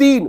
3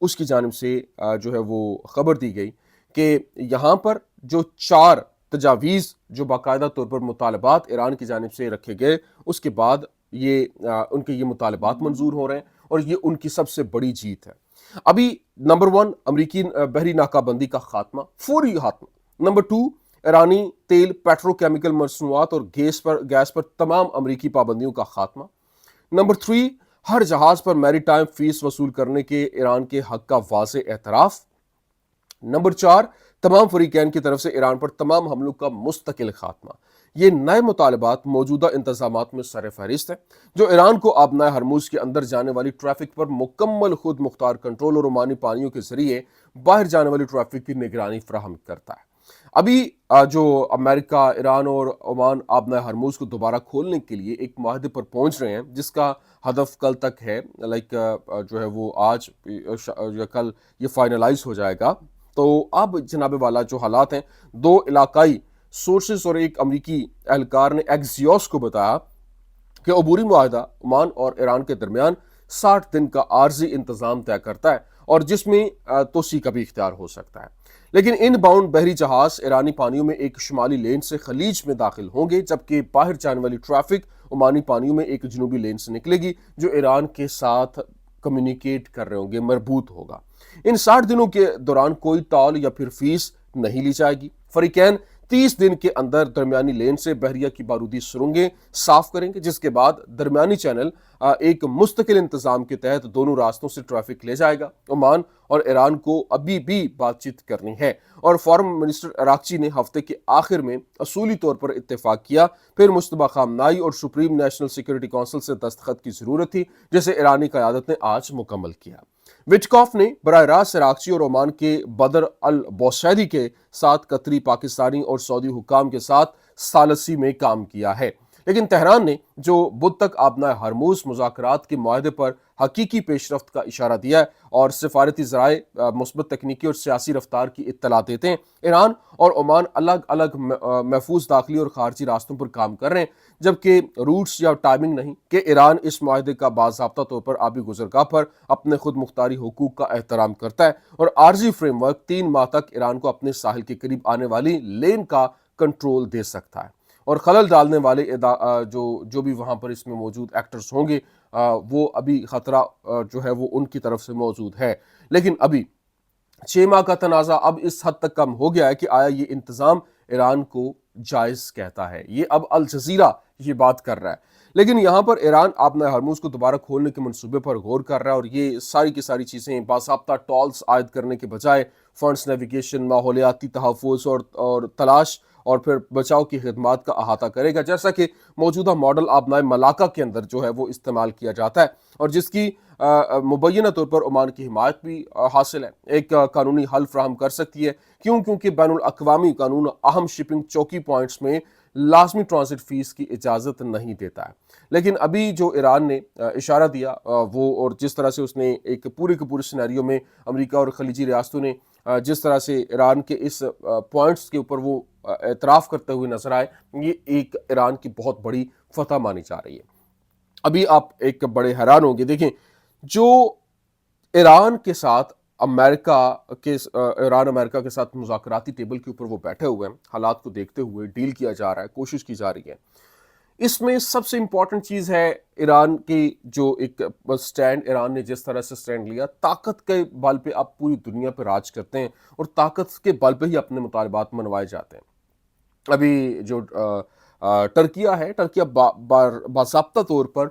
اس کی جانب سے جو ہے وہ خبر دی گئی کہ یہاں پر جو 4 تجاویز جو باقاعدہ طور پر مطالبات ایران کی جانب سے رکھے گئے، اس کے بعد ان کے یہ مطالبات منظور ہو رہے ہیں، اور یہ ان کی سب سے بڑی جیت ہے۔ ابھی نمبر 1 امریکی بحری ناکہ بندی کا خاتمہ، فوری خاتمہ۔ نمبر 2 ایرانی تیل، پیٹرو کیمیکل مصنوعات اور گیس پر تمام امریکی پابندیوں کا خاتمہ۔ نمبر 3 ہر جہاز پر میری ٹائم فیس وصول کرنے کے ایران کے حق کا واضح اعتراف۔ نمبر 4 تمام فریقین کی طرف سے ایران پر تمام حملوں کا مستقل خاتمہ۔ یہ نئے مطالبات موجودہ انتظامات میں سر فہرست ہیں جو ایران کو آبنائے ہرموز کے اندر جانے والی ٹریفک پر مکمل خود مختار کنٹرول اور عمانی پانیوں کے ذریعے باہر جانے والی ٹریفک کی نگرانی فراہم کرتا ہے۔ ابھی جو امریکہ، ایران اور عمان آبنائے ہرموز کو دوبارہ کھولنے کے لیے ایک معاہدے پر پہنچ رہے ہیں جس کا ہدف کل تک ہے، جو ہے وہ آج یا کل یہ فائنلائز ہو جائے گا۔ تو اب جناب والا جو حالات ہیں، 2 علاقائی سورسز اور ایک امریکی اہلکار نے ایکسیوس کو بتایا کہ عبوری معاہدہ عمان اور ایران کے درمیان 60 دن کا عارضی انتظام طے کرتا ہے اور جس میں توسیع کا بھی اختیار ہو سکتا ہے، لیکن ان باؤنڈ بحری جہاز ایرانی پانیوں میں ایک شمالی لین سے خلیج میں داخل ہوں گے، جبکہ باہر جانے والی ٹریفک عمانی پانیوں میں ایک جنوبی لین سے نکلے گی جو ایران کے ساتھ کمیونیکیٹ کر رہے ہوں گے، مربوط ہوگا۔ ان 60 دنوں کے دوران کوئی ٹال یا پھر فیس نہیں لی جائے گی۔ فریقین 30 دن کے اندر درمیانی لین سے بحریہ کی بارودی سرنگیں صاف کریں گے، جس کے بعد درمیانی چینل ایک مستقل انتظام کے تحت دونوں راستوں سے ٹریفک لے جائے گا۔ عمان اور ایران کو ابھی بھی بات چیت کرنی ہے، اور فارم منسٹر اراکچی نے ہفتے کے آخر میں اصولی طور پر اتفاق کیا۔ پھر مشتبہ خامنائی اور سپریم نیشنل سیکورٹی کونسل سے دستخط کی ضرورت تھی، جسے ایرانی قیادت نے آج مکمل کیا۔ وٹکاف نے براہ راست اراکچی اور عمان کے بدر البوسیدی کے ساتھ قطری، پاکستانی اور سعودی حکام کے ساتھ ثالثی میں کام کیا ہے، لیکن تہران نے جو بدھ تک آبنائے ہرموز مذاکرات کے معاہدے پر حقیقی پیش رفت کا اشارہ دیا ہے اور سفارتی ذرائع مثبت تکنیکی اور سیاسی رفتار کی اطلاع دیتے ہیں، ایران اور عمان الگ الگ محفوظ داخلی اور خارجی راستوں پر کام کر رہے ہیں، جبکہ روٹس یا ٹائمنگ نہیں کہ ایران اس معاہدے کا باضابطہ طور پر آبی گزرگاہ پر اپنے خود مختاری حقوق کا احترام کرتا ہے، اور عارضی فریم ورک 3 ماہ تک ایران کو اپنے ساحل کے قریب آنے والی لین کا کنٹرول دے سکتا ہے، اور خلل ڈالنے والے جو بھی وہاں پر اس میں موجود ایکٹرز ہوں گے وہ ابھی خطرہ جو ہے وہ ان کی طرف سے موجود ہے۔ لیکن ابھی 6 ماہ کا تنازع اب اس حد تک کم ہو گیا ہے کہ آیا یہ انتظام ایران کو جائز کہتا ہے؟ یہ اب الجزیرہ یہ بات کر رہا ہے، لیکن یہاں پر ایران آبنائے ہرموز کو دوبارہ کھولنے کے منصوبے پر غور کر رہا ہے، اور یہ ساری کی ساری چیزیں باضابطہ ٹولز عائد کرنے کے بجائے فنڈز، نیویگیشن، ماحولیاتی تحفظ اور تلاش اور پھر بچاؤ کی خدمات کا احاطہ کرے گا، جیسا کہ موجودہ ماڈل آبنائے ملاکا کے اندر جو ہے وہ استعمال کیا جاتا ہے، اور جس کی مبینہ طور پر عمان کی حمایت بھی حاصل ہے، ایک قانونی حل فراہم کر سکتی ہے۔ کیونکہ بین الاقوامی قانون اہم شپنگ چوکی پوائنٹس میں لازمی ٹرانزٹ فیس کی اجازت نہیں دیتا ہے، لیکن ابھی جو ایران نے اشارہ دیا وہ، اور جس طرح سے اس نے ایک پورے کے پورے سینیریو میں امریکہ اور خلیجی ریاستوں نے جس طرح سے ایران کے اس پوائنٹس کے اوپر وہ اعتراف کرتے ہوئے نظر آئے، یہ ایک ایران کی بہت بڑی فتح مانی جا رہی ہے۔ ابھی آپ ایک بڑے حیران ہوں گے، دیکھیں جو ایران کے ساتھ امریکہ کے ساتھ مذاکراتی ٹیبل کے اوپر وہ بیٹھے ہوئے ہیں، حالات کو دیکھتے ہوئے ڈیل کیا جا رہا ہے، کوشش کی جا رہی ہے، اس میں سب سے امپورٹنٹ چیز ہے ایران کی جو ایک سٹینڈ، ایران نے جس طرح سے سٹینڈ لیا، طاقت کے بل پہ آپ پوری دنیا پہ راج کرتے ہیں اور طاقت کے بل پہ ہی اپنے مطالبات منوائے جاتے ہیں۔ ابھی جو ٹرکیہ ہے، ٹرکیہ باضابطہ طور پر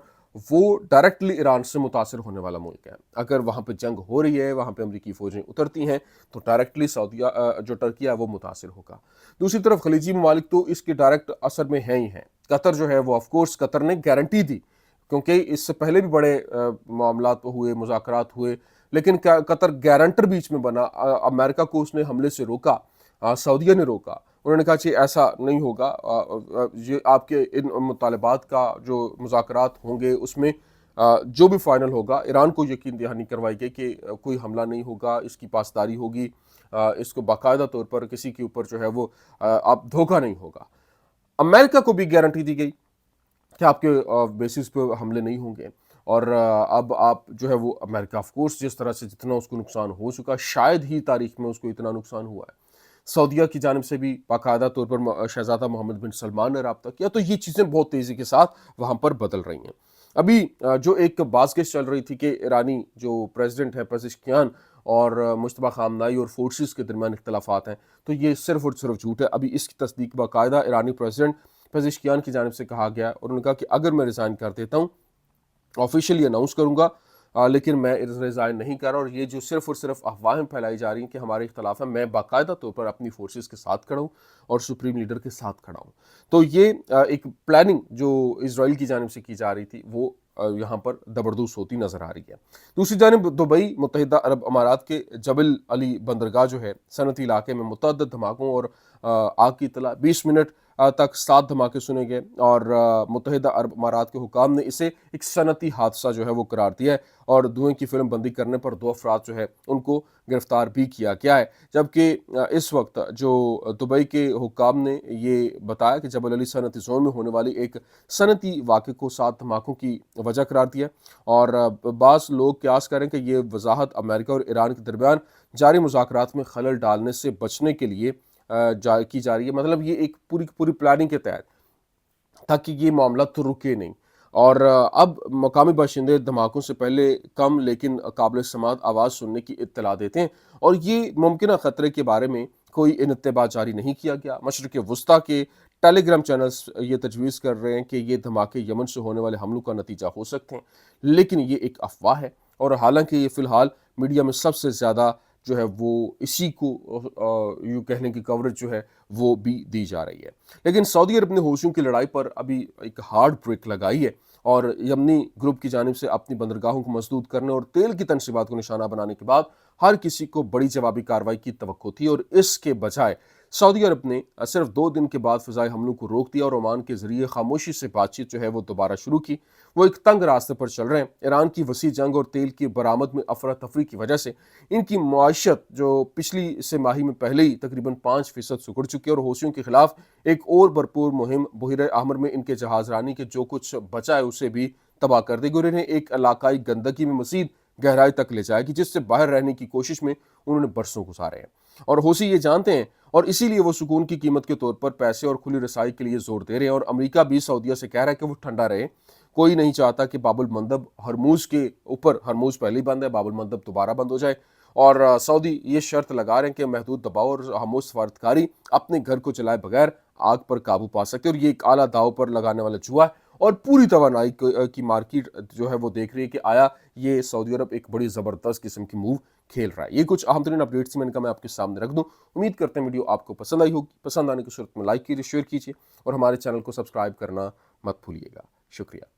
وہ ڈائریکٹلی ایران سے متاثر ہونے والا ملک ہے، اگر وہاں پہ جنگ ہو رہی ہے، وہاں پہ امریکی فوجیں اترتی ہیں تو ڈائریکٹلی جو ٹرکیہ ہے وہ متاثر ہوگا۔ دوسری طرف خلیجی ممالک تو اس کے ڈائریکٹ اثر میں ہیں ہی ہیں۔ قطر جو ہے وہ آف کورس قطر نے گارنٹی دی، کیونکہ اس سے پہلے بھی بڑے معاملات ہوئے، مذاکرات ہوئے، لیکن قطر گارنٹر بیچ میں بنا، امریکہ کو اس نے حملے سے روکا، سعودیہ نے روکا، انہوں نے کہا کہ ایسا نہیں ہوگا، یہ آپ کے ان مطالبات کا جو مذاکرات ہوں گے اس میں جو بھی فائنل ہوگا، ایران کو یقین دہانی کروائی گئی کہ کوئی حملہ نہیں ہوگا، اس کی پاسداری ہوگی، اس کو باقاعدہ طور پر کسی کے اوپر جو ہے وہ آپ دھوکہ نہیں ہوگا۔ امریکہ کو بھی گارنٹی دی گئی کہ آپ کے بیسس پہ حملے نہیں ہوں گے، اور اب آپ جو ہے وہ امریکہ آف کورس جس طرح سے جتنا اس کو نقصان ہو چکا شاید ہی تاریخ میں اس کو اتنا نقصان ہوا ہے. سعودیہ کی جانب سے بھی باقاعدہ طور پر شہزادہ محمد بن سلمان نے رابطہ کیا. تو یہ چیزیں بہت تیزی کے ساتھ وہاں پر بدل رہی ہیں. ابھی جو ایک بازگشت چل رہی تھی کہ ایرانی جو پریزیڈنٹ ہے پزشکیان اور مجتبیٰ خامنائی اور فورسز کے درمیان اختلافات ہیں، تو یہ صرف اور صرف جھوٹ ہے. ابھی اس کی تصدیق باقاعدہ ایرانی پریزیڈنٹ پزشکیان کی جانب سے کہا گیا اور انہوں نے کہا کہ اگر میں ریزائن کر دیتا ہوں آفیشیلی اناؤنس کروں گا، لیکن میں ریزائن نہیں کر رہا. اور یہ جو صرف اور صرف افواہیں پھیلائی جا رہی ہیں کہ ہمارے اختلاف ہیں، میں باقاعدہ طور پر اپنی فورسز کے ساتھ کھڑا ہوں اور سپریم لیڈر کے ساتھ کھڑا ہوں. تو یہ ایک پلاننگ جو اسرائیل کی جانب سے کی جا رہی تھی وہ یہاں پر زبردست ہوتی نظر آ رہی ہے. دوسری جانب دبئی متحدہ عرب امارات کے جبل علی بندرگاہ جو ہے صنعتی علاقے میں متعدد دھماکوں اور آگ کی اطلاع. 20 منٹ تک 7 دھماکے سنے گئے اور متحدہ عرب امارات کے حکام نے اسے ایک صنعتی حادثہ جو ہے وہ قرار دیا ہے اور دھوئیں کی فلم بندی کرنے پر 2 افراد جو ہے ان کو گرفتار بھی کیا گیا ہے. جبکہ اس وقت جو دبئی کے حکام نے یہ بتایا کہ جبل علی صنعتی زون میں ہونے والی ایک صنعتی واقعے کو 7 دھماکوں کی وجہ قرار دیا. اور بعض لوگ قیاس کریں کہ یہ وضاحت امریکہ اور ایران کے درمیان جاری مذاکرات میں خلل ڈالنے سے بچنے کے لیے کی جا رہی ہے. مطلب یہ ایک پوری پلاننگ کے تحت تاکہ یہ معاملہ تو رکے نہیں. اور اب مقامی باشندے دھماکوں سے پہلے کم لیکن قابل سماعت آواز سننے کی اطلاع دیتے ہیں اور یہ ممکنہ خطرے کے بارے میں کوئی انتباہ جاری نہیں کیا گیا. مشرق وسطیٰ کے ٹیلی گرام چینلز یہ تجویز کر رہے ہیں کہ یہ دھماکے یمن سے ہونے والے حملوں کا نتیجہ ہو سکتے ہیں، لیکن یہ ایک افواہ ہے. اور حالانکہ یہ فی الحال میڈیا میں سب سے زیادہ جو ہے وہ اسی کو یوں کہنے کی کوریج جو ہے وہ بھی دی جا رہی ہے. لیکن سعودی عرب نے حوثیوں کی لڑائی پر ابھی ایک ہارڈ بریک لگائی ہے اور یمنی گروپ کی جانب سے اپنی بندرگاہوں کو مسدود کرنے اور تیل کی تنصیبات کو نشانہ بنانے کے بعد ہر کسی کو بڑی جوابی کارروائی کی توقع تھی. اور اس کے بجائے سعودی عرب نے صرف 2 دن کے بعد فضائی حملوں کو روک دیا اور عمان کے ذریعے خاموشی سے بات چیت جو ہے وہ دوبارہ شروع کی. وہ ایک تنگ راستے پر چل رہے ہیں. ایران کی وسیع جنگ اور تیل کی برآمد میں افراتفری کی وجہ سے ان کی معیشت جو پچھلی سے ماہی میں پہلے ہی تقریباً 5% سکڑ چکی ہے اور حوثیوں کے خلاف ایک اور بھرپور مہم بحیرہ احمر میں ان کے جہاز رانی کے جو کچھ بچا ہے اسے بھی تباہ کر دے گی اور انہیں ایک علاقائی گندگی میں مزید گہرائی تک لے جائے گی جس سے باہر رہنے کی کوشش میں انہوں نے برسوں گزارے ہیں. اور حوثی یہ جانتے ہیں اور اسی لیے وہ سکون کی قیمت کے طور پر پیسے اور کھلی رسائی کے لیے زور دے رہے ہیں. اور امریکہ بھی سعودیہ سے کہہ رہا ہے کہ وہ ٹھنڈا رہے. کوئی نہیں چاہتا کہ باب المندب ہرموز کے اوپر، ہرموز پہلے ہی بند ہے، باب المندب دوبارہ بند ہو جائے. اور سعودی یہ شرط لگا رہے ہیں کہ محدود دباؤ اور خاموش سفارتکاری اپنے گھر کو چلائے بغیر آگ پر قابو پا سکتے. اور یہ ایک اعلیٰ داؤ پر لگانے والا جوا ہے اور پوری توانائی کی مارکیٹ جو ہے وہ دیکھ رہی ہے کہ آیا یہ سعودی عرب ایک بڑی زبردست قسم کی موو کھیل رہا ہے. یہ کچھ اہم ترین اپڈیٹس میں نے کہا میں آپ کے سامنے رکھ دوں. امید کرتے ہیں ویڈیو آپ کو پسند آئی ہوگی. پسند آنے کی صورت میں لائک کیجیے، شیئر کیجیے اور ہمارے چینل کو سبسکرائب کرنا مت بھولیے گا. شکریہ.